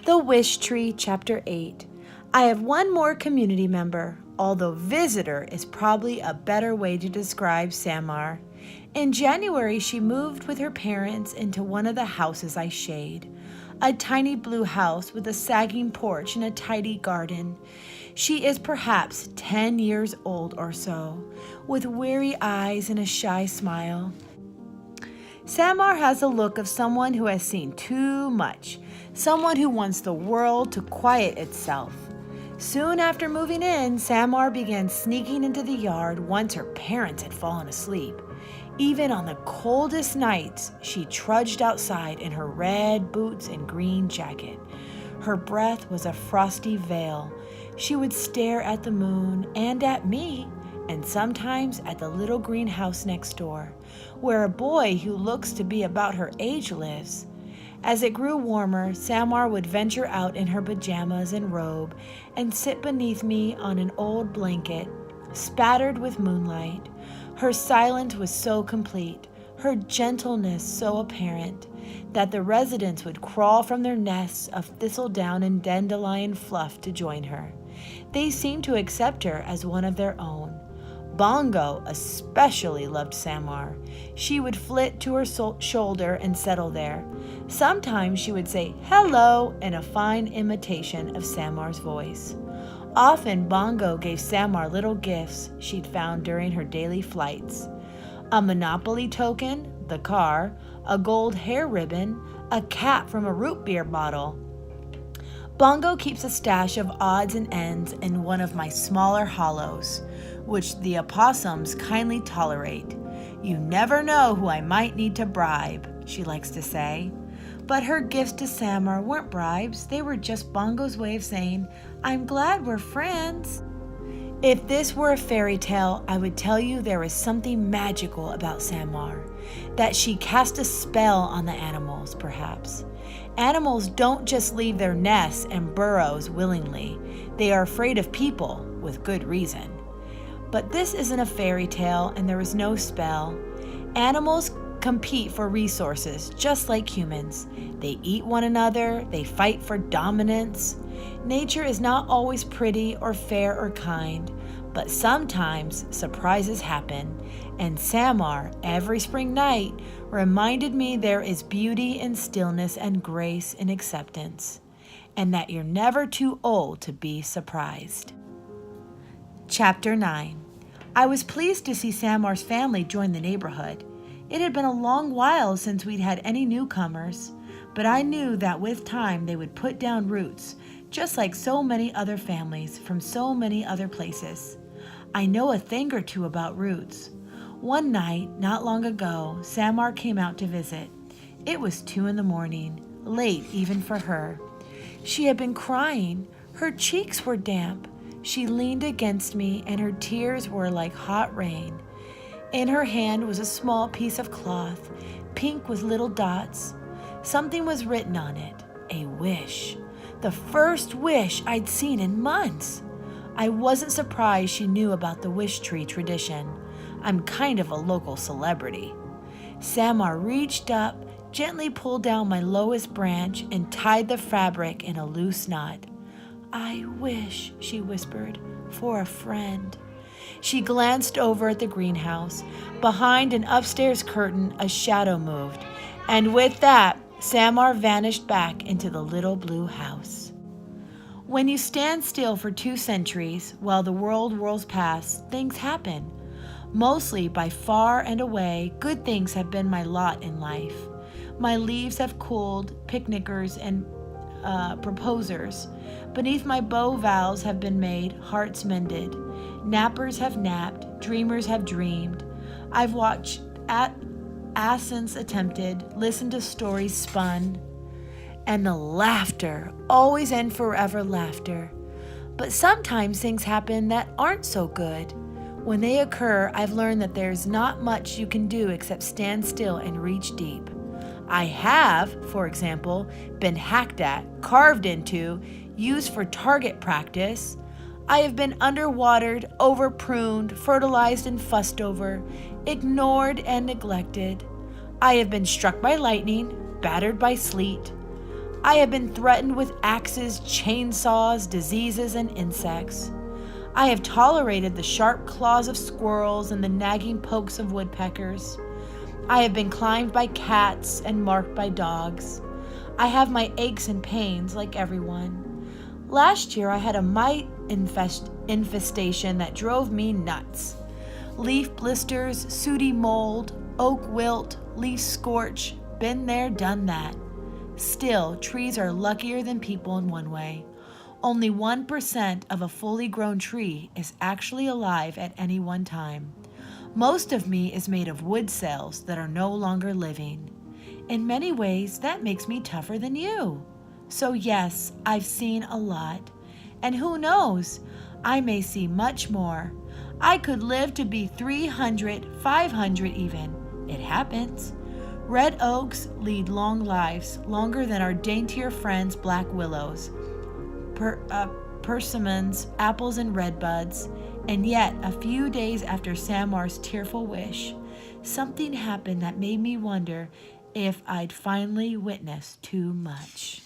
The Wishtree, Chapter 8. I have one more community member, although visitor is probably a better way to describe Samar. In January, she moved with her parents into one of the houses I shade, a tiny blue house with a sagging porch and a tidy garden. She is perhaps 10 years old or so, with weary eyes and a shy smile. Samar has the look of someone who has seen too much, someone who wants the world to quiet itself. Soon after moving in, Samar began sneaking into the yard once her parents had fallen asleep. Even on the coldest nights, she trudged outside in her red boots and green jacket. Her breath was a frosty veil. She would stare at the moon and at me, and sometimes at the little greenhouse next door, where a boy who looks to be about her age lives. As it grew warmer, Samar would venture out in her pajamas and robe and sit beneath me on an old blanket, spattered with moonlight. Her silence was so complete, her gentleness so apparent, that the residents would crawl from their nests of thistledown and dandelion fluff to join her. They seemed to accept her as one of their own. Bongo especially loved Samar. She would flit to her shoulder and settle there. Sometimes she would say hello in a fine imitation of Samar's voice. Often Bongo gave Samar little gifts she'd found during her daily flights. A Monopoly token, the car, a gold hair ribbon, a cap from a root beer bottle. Bongo keeps a stash of odds and ends in one of my smaller hollows, which the opossums kindly tolerate. You never know who I might need to bribe, she likes to say. But her gifts to Samar weren't bribes. They were just Bongo's way of saying, I'm glad we're friends. If this were a fairy tale, I would tell you there is something magical about Samar, that she cast a spell on the animals, perhaps. Animals don't just leave their nests and burrows willingly. They are afraid of people, with good reason. But this isn't a fairy tale, and there is no spell. Animals compete for resources, just like humans. They eat one another, they fight for dominance. Nature is not always pretty or fair or kind, but sometimes surprises happen, and Samar, every spring night, reminded me there is beauty in stillness and grace in acceptance, and that you're never too old to be surprised. Chapter 9. I was pleased to see Samar's family join the neighborhood. It had been a long while since we'd had any newcomers, but I knew that with time they would put down roots, just like so many other families from so many other places. I know a thing or two about roots. One night, not long ago, Samar came out to visit. It was 2 a.m, late even for her. She had been crying. Her cheeks were damp. She leaned against me, and her tears were like hot rain. In her hand was a small piece of cloth, pink with little dots. Something was written on it, a wish. The first wish I'd seen in months. I wasn't surprised she knew about the Wishtree tradition. I'm kind of a local celebrity. Samar reached up, gently pulled down my lowest branch, and tied the fabric in a loose knot. I wish, she whispered, for a friend. She glanced over at the greenhouse. Behind an upstairs curtain, a shadow moved, and with that, Samar vanished back into the little blue house. When you stand still for 2 centuries while the world whirls past, things happen. Mostly, by far and away, good things have been my lot in life. My leaves have cooled, picnickers and proposers. Beneath my bow vows have been made, hearts mended. Nappers have napped, dreamers have dreamed. I've watched ascents attempted, listened to stories spun, and the laughter, always and forever laughter. But sometimes things happen that aren't so good. When they occur, I've learned that there's not much you can do except stand still and reach deep. I have, for example, been hacked at, carved into, used for target practice. I have been underwatered, over-pruned, fertilized and fussed over, ignored and neglected. I have been struck by lightning, battered by sleet. I have been threatened with axes, chainsaws, diseases, and insects. I have tolerated the sharp claws of squirrels and the nagging pokes of woodpeckers. I have been climbed by cats and marked by dogs. I have my aches and pains like everyone. Last year I had a mite infestation that drove me nuts. Leaf blisters, sooty mold, oak wilt, leaf scorch, been there, done that. Still, trees are luckier than people in one way. Only 1% of a fully grown tree is actually alive at any one time. Most of me is made of wood cells that are no longer living. In many ways, that makes me tougher than you. So yes, I've seen a lot. And who knows, I may see much more. I could live to be 300, 500 even. It happens. Red oaks lead long lives, longer than our daintier friends black willows, persimmons, apples, and redbuds. And yet, a few days after Samar's tearful wish, something happened that made me wonder if I'd finally witnessed too much.